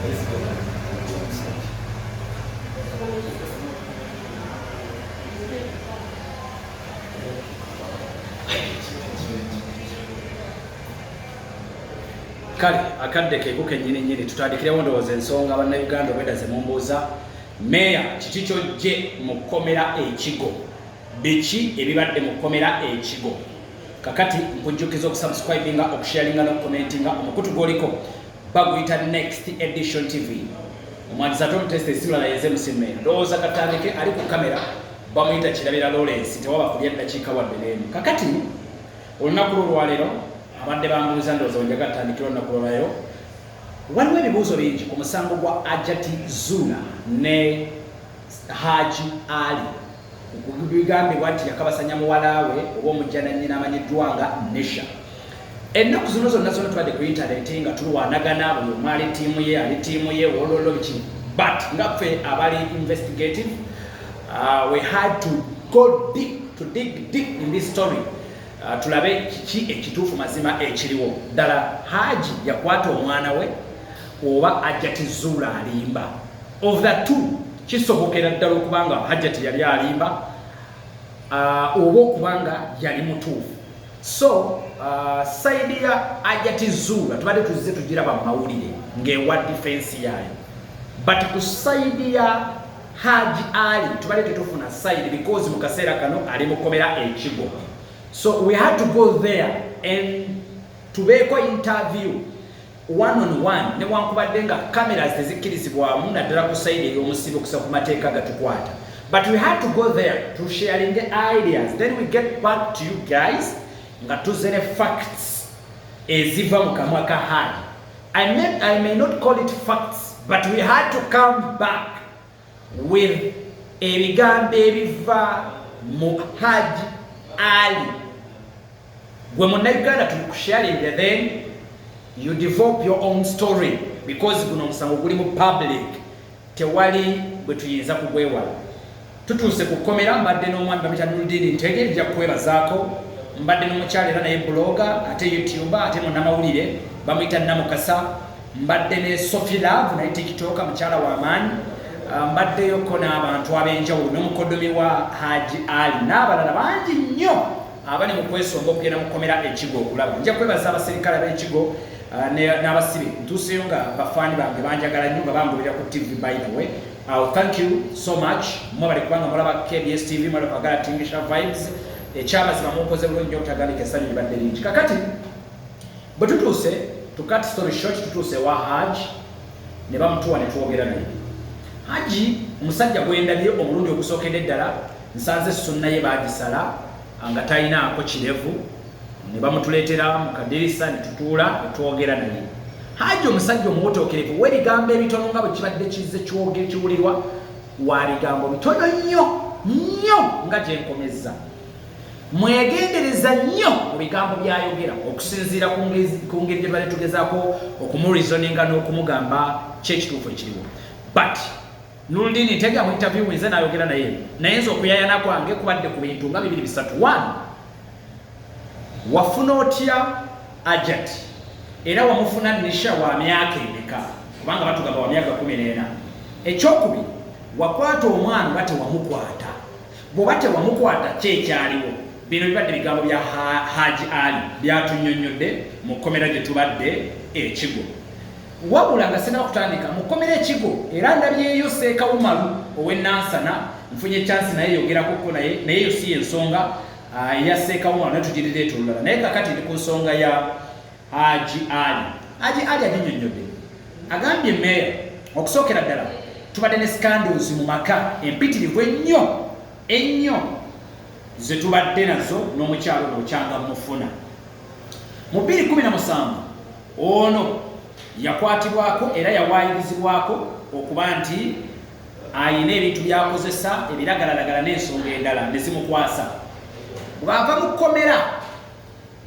Kale akadde keekuke nyini tutandikirawo ndowooza ensonga bannayuganda obwedaze mumbuuza meya jetwajje mukomera ekigo biki ebibadde mukomera ekigo kakati nkujjukiza okusubscribinga okusharinga n'okukomentinga omukutu gwoliko baguyita Next Edition TV omwandiza Tom Test esimulala yeze musimeya ndowooza katandike ali ku kamera bamuyita Kirabira Lawrence tewaba kulya eddakiika wadde n'emu kakati olunaku lwaleero abadde bambuuza ndowooza wenjaga ttandikira olunaku lwaleero waliwo ebibuuzo bingi ku musango gwa Hajji ne Hajji Ali okugambibwa nti yakabasanya muwala we oba omujja nannyina amanyiddwa nga Nesha. Ennaku zino zonna tubadde ku intaneti nga tulwanagana buli omu ali ttiimu ye ololo biki but nga ffe abali investigative we had to go deep to dig deep in this story tulabe kiki ekituufu mazima ekiriwo ddala Hajji yakwata omwana we oba Hajji alimba of the two kisobokera ddala okubanga Hajji yali alimba oba okubanga yali mutuufu so side ya Hajji tubadde tuzze tugiraba mu mawulire ng'ewa defense yayo but ku side ya Hajji Ali tubadde tetufuna side because mu kaseera kano ali mukomera ekigo. So we had to go there and tubeeko interview one-on-one ne wankubadde nga cameras tezikkirizibwamu naddala ku side ey'omusibe okusa ku mateeka gatukwata but we had to go there to sharing the ideas then we get back to you guys nga tuzze ne facts eziva mu kamwa ka Hajji. I may not call it facts but we had to come back with ebigambo ebiva mu Hajji Ali gwe munnayuganda tulikusharinga then you develop your own story because guno omusango guli mu public tewali bwe tuyinza kugwewala tutuuse ku komera mbadde n'omwami bamita Nurdin Ntege nja kwebazaako mbadde n'omukyala era naye bloga ate YouTuber ate munnamawulire bamuyita Namukasa mbadde ne Sophie Love naye TikToker mukyala w'amaanyi mbaddeyoko n'abantu ab'enjawulo n'omukodomi wa Hajji Ali n'abalala bangi nnyo abali mu kwesonga okugenda mukomera ekigo okulaba nja kwebaza abaserikale b'ekigo n'abasibe ntuuseyo nga bafaani bange banjagala nnyo nga bambulira ku TV by the way. Thank you so much mwebali kubanga mulaba KBS TV mwebali kwagala tingisha vibes ekyamazima mukoze bulungi nnyo okutagandika essanyu libadde lingi kakati bwe tutuuse to cut story short tutuuse wa Hajji ne bamutuwa ne twogera naye Hajji omusajja gwendabye omulundi ogusookedde ddala nsanze sunna ye baagisala nga talinaako kirevu ne bamutuleetera mu kadirisa ne tutuula ne twogera naye Hajji omusajja omuwotookerevu w'ebigambo ebitono nga bwe kibadde kizze kiwulirwa wa bigambo bitono nnyo nga gye nkomezza mwegendereza nnyo mu bigambo by'ayogera okusinziira ku ngeri gye tubadde tugezaako okumureasoninga n'okumugamba kyekituufu ekiriwo but Nurdin Ntege mu interview nze n'ayogera naye nze okuyayana kwange kubadde ku bintu nga bibiri bisatu. One, wafuna otya Hajji era wamufuna Nesha wa myaka emeka kubanga batugamba wa myaka 14. Ekyokubiri, wakwata omwana bate wamukwata bw'oba tewamukwata kyekyaliwo bino bibadde bigambo bya Hajji Ali byatunyonnyodde mu kkomera gye tubadde ekigo wabula nga sena kutandika mukomera ekigo era ndabyeyo Seekawumalu ow'Enansana nfunye chance naye yogerako naye yo si ensonga ya Seekawumalu naye tugirireeta olulala naye kakati ndi ku nsonga ya Hajji Ali aginyonnyodde agambye meya okusookera ddala tubadde ne scandals mu maka empitirivu ennyo ze tubadde nazo n'omukyalo n'okyanga mufuna mu 2017 ono yakwatibwako era yawaayirizibwako okuba nti ayina ebintu byakozesa ebiragalalagala n'ensonga endala ne zimukwasa bw'ava mu kkomera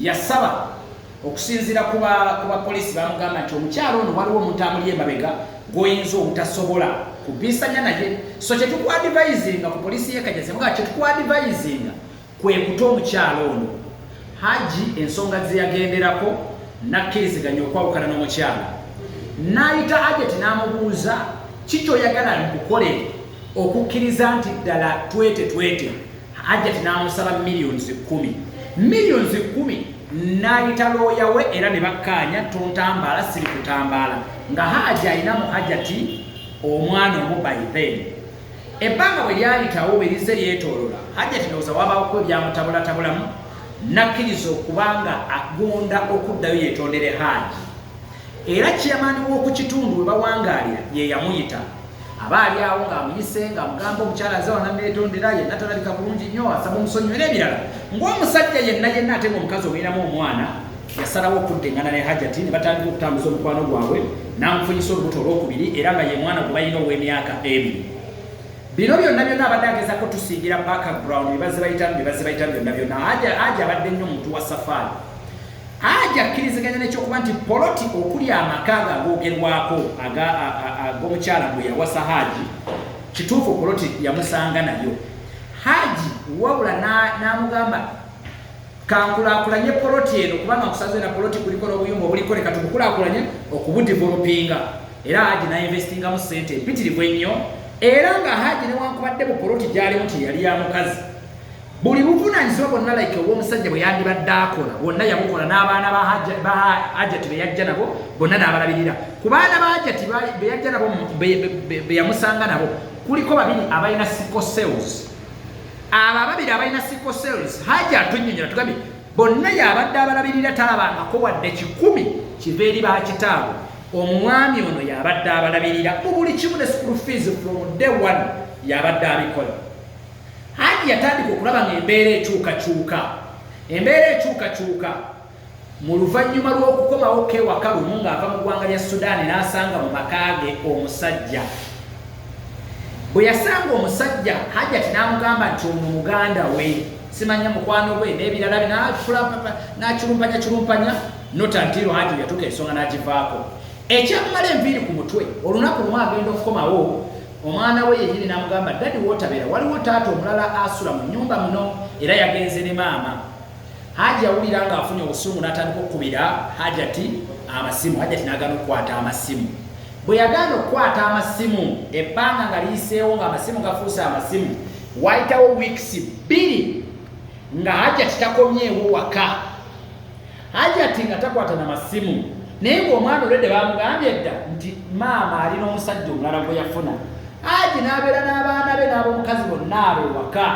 yasaba okusinziira ku bapoliisi bamugamba nti omukyalo ono waliwo omuntu amuli emabega gw'oyinza obutasobola kubisanya naye so kye tukwadvisinga ku poliisi y'ekajjaze muga kye tukwadvisinga kwe kuta omukyalo ono Hajji ensonga ze yagenderako nakkiriziganya okwawukana n'omukyala n'ayita Hajjati n'amubuuza kiki oyagala nkukolere okukkiriza nti ddala twete. Hajjati n'amusaba millions 10 n'ayita looya we era ne bakkaanya tontambaala siri kutambaala nga Hajji alina mu Hajjati omwana omu by then. Ebbanga bwe lyayitawo bwe lize lyetoolola Hajjati ndowooza wabaako ebyamutabulatabulamu nakkiriza okubanga agonda okuddayo yeetondere Hajji. Era chairman w'oku kitundu we bawangaalira ye yamuyita abaali awo ng'amuyise ng'amugamba omukyala aze wananeetondera yenna talabika bulungi nnyo asaba omusonyiwe n'ebirala. Ng'omusajja yenna ate ng'omukazi omuyinamu omwana yasalawo okuddeŋŋana ne Hajjati ne batandika okutambuza omukwano gwabwe n'amufunyisa olubuto olwokubiri era nga ye mwana gwe balina ow'emyaka 2. Bino byonna abadde agezaako tusingira background bibaze bayitamu byonna Hajji abadde nnyo omuntu wa safaari. Hajji akkiriziganya n'ekyokuba nti poloti okuli amaka agoogerwako ag'omukyala gwe yawasa Hajji kituufu poloti yamusanga nayo. Hajji wabula n'amugamba kankulaakulanye poloti eno kubanga nkusaze na poloti kuliko n'obuyumba obuliko leka tubukulaakulanye okubudivelopinga. Era Hajji n'investingamu ssente empitirivu ennyo era nga Hajji newankubadde mu poloti gyalimu teyali ya mukazi. Buli buvunaanyizibwa bwonna like obw'omusajja bwe yandibadde akola bwonna yabukola n'abaana ba Hajjati be yajja nabo bonna n'abalabirira. Ku baana ba Hajjati be yajja nabo be yamusanga nabo kuliko 2 abalina sickle cells. Abo 2 abalina sickle cells Hajji atunnyonnyola tugambye bonna yabadde abalabirira talabangako wadde 10 kiva eri bakitaabwe. Omwami ono yabadde abalabirira mu buli kimu ne school fees from day 1 yabadde abikola. Hajji yatandika okulaba ng'embeera ekyukakyuka mu luvannyuma lw'okukomawo k'ewaka lumu ng'ava mu ggwanga lya Sudaani n'asanga mu maka ge omusajja. Bwe yasanga omusajja Hajjati n'amugamba nti ono muganda we simanya mukwano gwe n'ebirala n'akyulumpanya notantiiro Hajji yatuuka ensonga n'agivaako. Ekyamumala enviiri ku mutwe olunaku lumu agenda okukomawo omwana we yennyini n'amugamba dadi wootabeera waliwo taata omulala asula mu nnyumba muno era yagenze ne maama. Hajji awulira ng'afunye obusungu n'atandika okukubira Hajjati amasimu. Hajjati n'agaana okukwata amasimu. Bwe yagaana okukwata amasimu ebbanga nga liyiseewo ng'amasimu gafuuse amasimu wayitawo weeks 2 nga Hajjati takomyeewo waka. Hajjati nga takwata na masimu naye ng'omwana olwedde bamugambye dda nti maama alina omusajja omulala gwe yafuna. Hajji n'abeera n'abaana be n'ab'omukazi bonna abo ewaka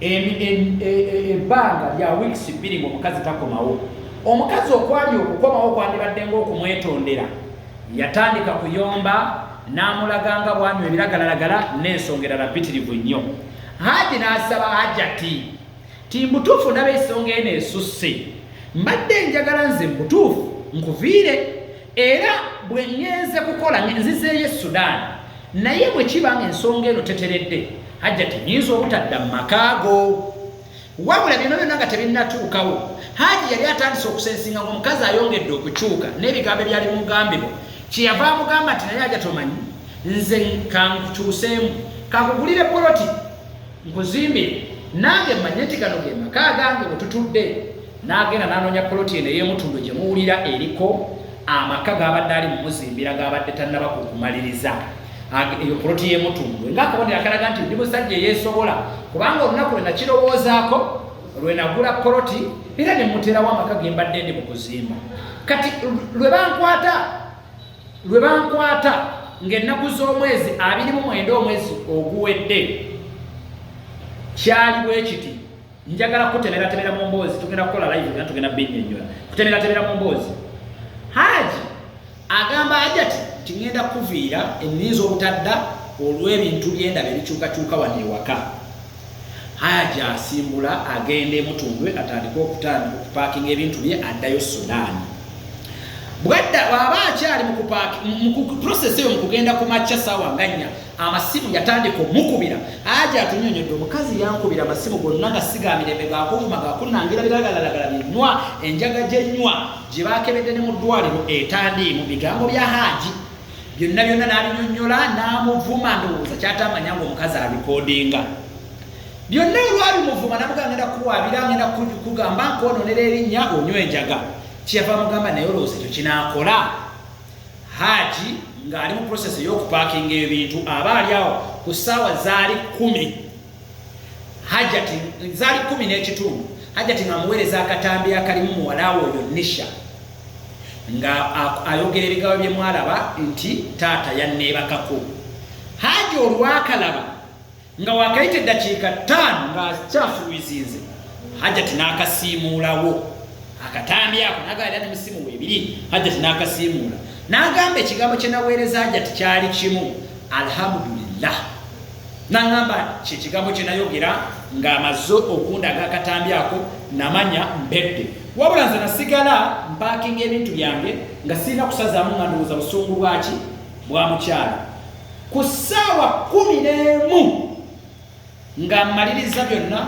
ebbanga lya weeks 2 ng'omukazi takomawo. Omukazi okwali okukomawo kwandibadde ng'okumwetondera yatandika kuyomba n'amulaganga bwanywa ebiragalalagala n'ensonga erala mpitirivu nnyo. Hajji n'asaba Hajjati ti mbutuufu ndaba ensonga eno esusse mbadde njagala nze mbutuufu nkuviire era bwe ngenze kukola nzizeeyo Sudaani naye bwe kiba ng'ensonga eno teteredde Hajjati nyinza obutadda mu makaago. Wabula bino byonna nga tebinnatuukawo Hajji yali atandise okusensinga ng'omukazi ayongedde okukyuka n'ebigambo ebyali mu mugambibwa kyeyava amugamba nti naye Hajjati omanyi nze kankukyuseemu kankugulire poloti nkuzimbire nange mmanye nti gano ge maka gange bwe tutudde. N'agenda n'anoonya poloti eno ey'emutundu gye muwulira eriko amaka g'abadde ali mu muzimbira g'abadde tannaba kumaliriza. Eyo poloti y'emutundu ng'akabonero akalaga nti ndi musajja eyeesobola kubanga olunaku lwe nakirowoozaako lwe nagula poloti era ne muterawo amaka ge mbadde ndi mu kuzimba. Kati lwe bankwata ng'ennaku z'omwezi 29 omwezi oguwedde kyali bwe kiti njagala kutemeratebera mu mboozi tugenda kukola live nga tugenda binnyonnyola kutemeratebera mu mboozi. Hajji agamba Hajjati tingenda kuviira enniza obutadda olw'ebintu by'endaba ebikyukakyuka wano ewaka. Hajji asimbula agenda emutundu atandika okupaakinga ebintu bye addayo Sudaani. Bwadda bw'aba akyali mu process eyo mu kugenda ku makya ssaawa nga 4 amasimu yatandika omukubira. Hajji atunyonyodde omukazi yankubira amasimu gonna nga sigamirembe gaakuvuma gakunnangira biragalalagala binywa enjaga gyenywa gye baakebedde ne mu ddwaliro etandiimu bigambo bya Hajji byonna n'abinyonnyola n'amuvuma ndowooza kyatamanya ng'omukazi abikodinga. Byonna olwabimuvuma namugamba ngenda kuwaabira ngenda kugamba nkoononera erinnya onywa enjaga. Kyeyava mugamba naye olowooza ekyo kinaakola. Hajji ng'ali mu process y'okuparkinga ebintu abaali awo ku ssaawa zaali 10 Hajji ati zaali 10 n'ekitundu Hajji ati ng'amuweereza akatambi akalimu muwala oyo Nisha nga ayogera ebigambo bye mwalaba nti taata yanneebakako. Hajji olwakalaba nga wakayita eddakiika 5 ng'akyafuwizinze Hajji ati n'akasiimuulawo akatambi ako n'agalira ne musimu weebiri Hajji ati n'akasiimuula n'agamba ekigambo kye naweereza Hajji ati kyali kimu alhamdulillah n'agamba kyekigambo kye nayogera ng'amaze okundaga akatambi ako namanya mbedde wabula nze nasigala mpaakinga ebintu byange nga sirina kusazaamu nga ndowooza busungu bwaki bwa mukyala. Ku ssaawa 11 nga mmaliriza byonna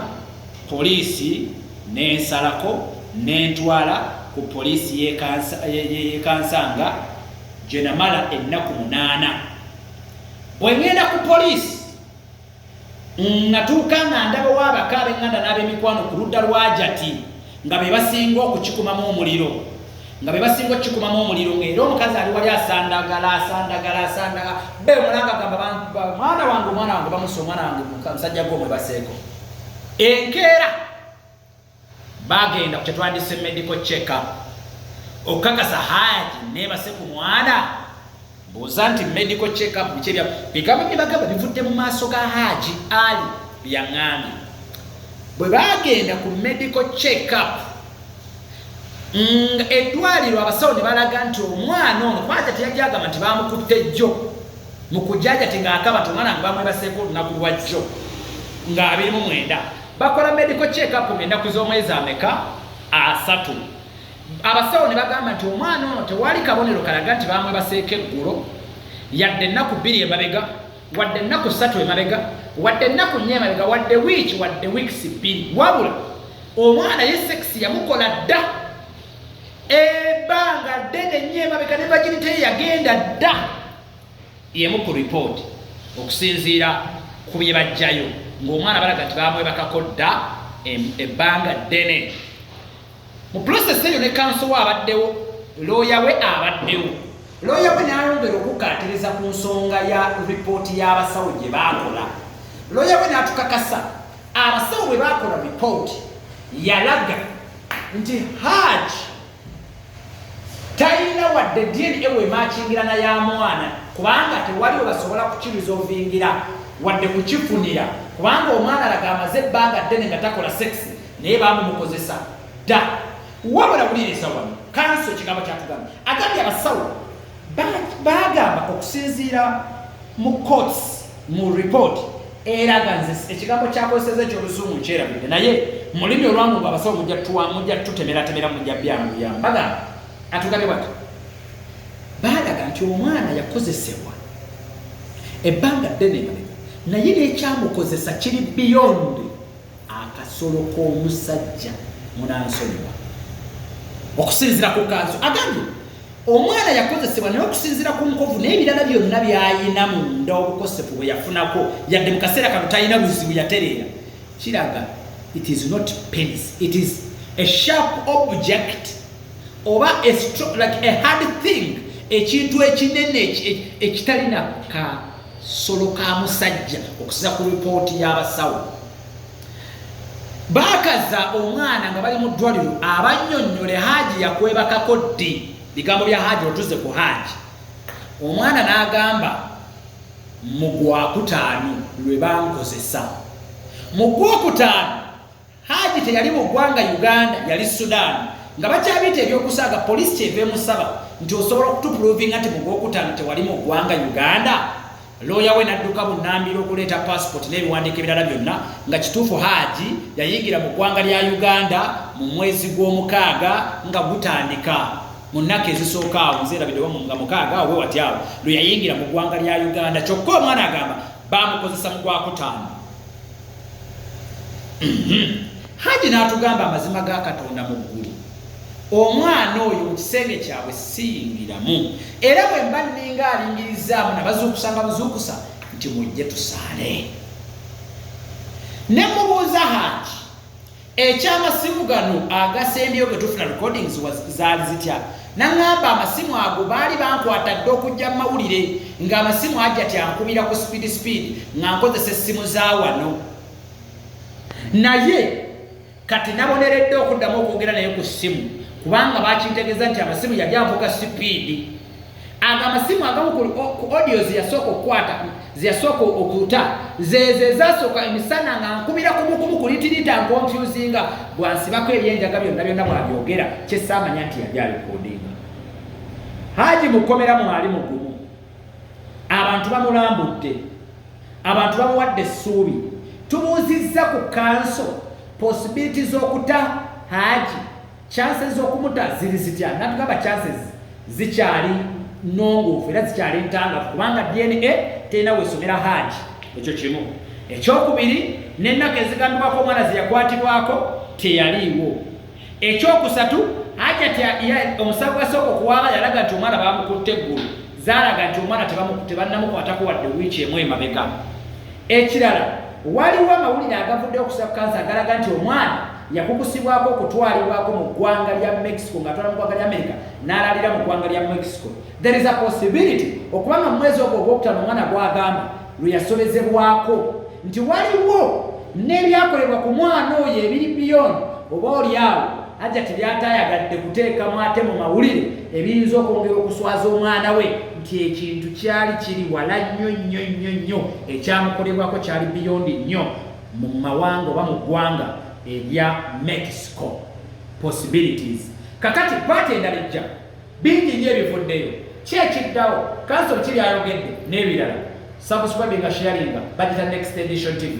poliisi n'ensalako n'entwala ku poliisi y'ekansanga gye namala ennaku 8. Bwe ngenda ku poliisi natuuka nga ndabawo abaka ab'eŋŋanda n'ab'emikwano ku ludda lwa Hajji nga be basinga okukikumamu omuliro ng'era omukazi ali wali asandagala be mulanga gamba mwana wange bamusa omwana wange musajja gw'omwe baseeko. Enkeera bagenda ku kyetwandise medical check-up okukakasa Hajji neebase ku mwana mbuuza nti medical check-up bikyebya bigambo bye bagamba bivudde mu maaso ga Hajji Ali byaŋŋambye. Bwe bagenda ku medical check-up eddwaliro abasawo ne balaga nti omwana ono kwata teyajagamba nti bamukutte jjo mu kujaja ti ng'akaba nti omwana wange bamwebaseeko olunaku lwa jjo nga 29 bakola medical check-up ng'ennaku z'omwezi ameka 3. Abasawo ne bagamba nti omwana ono tewali kabonero kalaga nti bamwebaseeko eggulo yadde ennaku 2 emabega wadde ennaku 3 emabega wadde ennaku 4 emabega wadde wiiki wadde weeks 2 wabula omwana ye sex yamukola dda ebbanga ddene nnyo emabega ne vagirite yagenda dda yemu ku report okusinziira ku bye bajjayo ng'omwana balaga nti bamwebakako dda ebbanga ddene. Mu process eyo ne kanso we abaddewo looya we abaddewo looya we n'ayongera okukkaatiriza ku nsonga ya ripooti y'abasawo gye baakola. Looya we n'atukakasa abasawo bwe baakola ripooti yalaga nti Hajji talina wadde DNA weemaakingirana ya mwana kubanga tewali we basobola kukirizovingira wadde kukifunira kubanga omwana alaga amaze ebbanga ddene nga takola sex naye baamumukozesa dda. Wabula buliriza wano kanso ekigambo kyatugamba agambye abasawo bagamba okusinziira mu courts mu report eraga nze ekigambo kyakozeseza eky'oluzungu nkyerabidde naye mulimi olwangu nga abasawo mujja tutemeratemera mujja byangu bagamba atugambye bati balaga nti omwana yakozesebwa ebbanga ddene emabega naye n'ekyamukozesa kiri beyond akasolo k'omusajja munansonyiwa okusinziira ku kanso. Agambye omwana yakozesebwa naye okusinziira ku nkovu n'ebirala byonna byayina munda obukosefu bwe yafunako yadde mu kaseera kano talina buzibu yatereera kiraga it is not penis, it is a sharp object oba like a hard thing ekintu ekinene ekitalina kasolo ka musajja okusinziira ku ripooti y'abasawo. Baakaza omwana nga bali mu ddwaliro abannyonnyole Hajji yakwebakako ddi bigambo bya Hajji otuze ku Hajji. Omwana n'agamba mu Gwakutaano lwe bankozesa. Mu Gwokutaano Hajji teyali mu ggwanga Uganda yali Sudan nga bakyabiyita ebyokusaaga poliisi kyeva emusaba nti osobola okutupuruvinga nti mu Gwokutaano tewali mu ggwanga Uganda. Looya we n'adduka bunnambiro okuleeta passport n'ebiwandiiko ebirala byonna nga kituufu Hajji yayingira mu ggwanga lya Uganda mu mwezi gw'omukaaga nga gutandika mu nnaku ezisooka awo nzeerabiddewo nga mukaaga awo we wati awo lwe yayingira mu ggwanga lya Uganda kyokka omwana agamba baamukozesa mu Gwakutaano. Hajji n'atugamba amazima ga Katonda mu ggulu omwana oyo mu kisenge kyabwe siyingiramu era bwe mba nninga alingirizaamu nabazuukusa nga buzuukusa nti mujje tusaale. Ne mubuuza Hajji ekyamasimu gano agasembyeyo ge tufuna recordings zaali zitya Nangamba amasimu ago baali bankwata dde okujja mu mawulire ng'amasimu ajja tyankubira ku speed nga nkozesa essimu za wano. Naye kati naboneredde okuddamu okwogera naye ku ssimu kubanga bakintegeeza nti amasimu yali avuga speed. Aga amasimu agamu ku audio ziyasooka okukwata ziyasooka okuta zeze zasooka emisana nga nkubira kumukumu ku litirita nkonfusinga bwansibako ebyenjaga byonna bwabyogera kyesaamanya nti yali alikodinga. Hajji mukomera mwali mugumu, abantu bamulambudde, abantu bamuwadde essuubi. Tubuuzizza ku kanso possibility z'okuta Hajji, chances z'okumuta ziri zitya? Natugamba chances zikyali nonguufu era zikyali ntangafu kubanga DNA terina weesomera Hajji. Ekyo kimu. Ekyokubiri n'ennaku ezigambibwako omwana zeyakwatibwako teyaliiwo. Ekyokusatu Hajji omusawo gwasooka okuwaaba yalaga nti omwana bamukutte eggulu, zaalaga nti omwana tebannamukwatako wadde wiiki emu emabega. Ekirala waliwo amawulire agavuddeyo okusa kansa agalaga nti omwana yakukusibwako okutwalibwako mu ggwanga lya Mexico ng'atwala mu ggwanga lya America n'alalira mu ggwanga lya Mexico. There is a possibility okubanga mu mwezi ogwo ogwokutaano omwana gwagamba lwe yasobezebwako nti waliwo n'ebyakolebwa ku mwana oyo ebiri biyoni oba oliawo Hajji teryatayagadde kuteekamu ate mu mawulire ebiyinza okwongera okuswaza omwana we nti ekintu kyali kiri wala nnyo ekyamukolebwako kyali biyondi nnyo mu mawanga oba mu ggwanga erya Mexico. Possibilities. Kakati paati endala ejja bingi nnyo ebivuddeyo. Ki ekiddawo? Kansolo kiri ayogedde n'ebirala. Subscribing nga sharinga Budget Next Edition TV.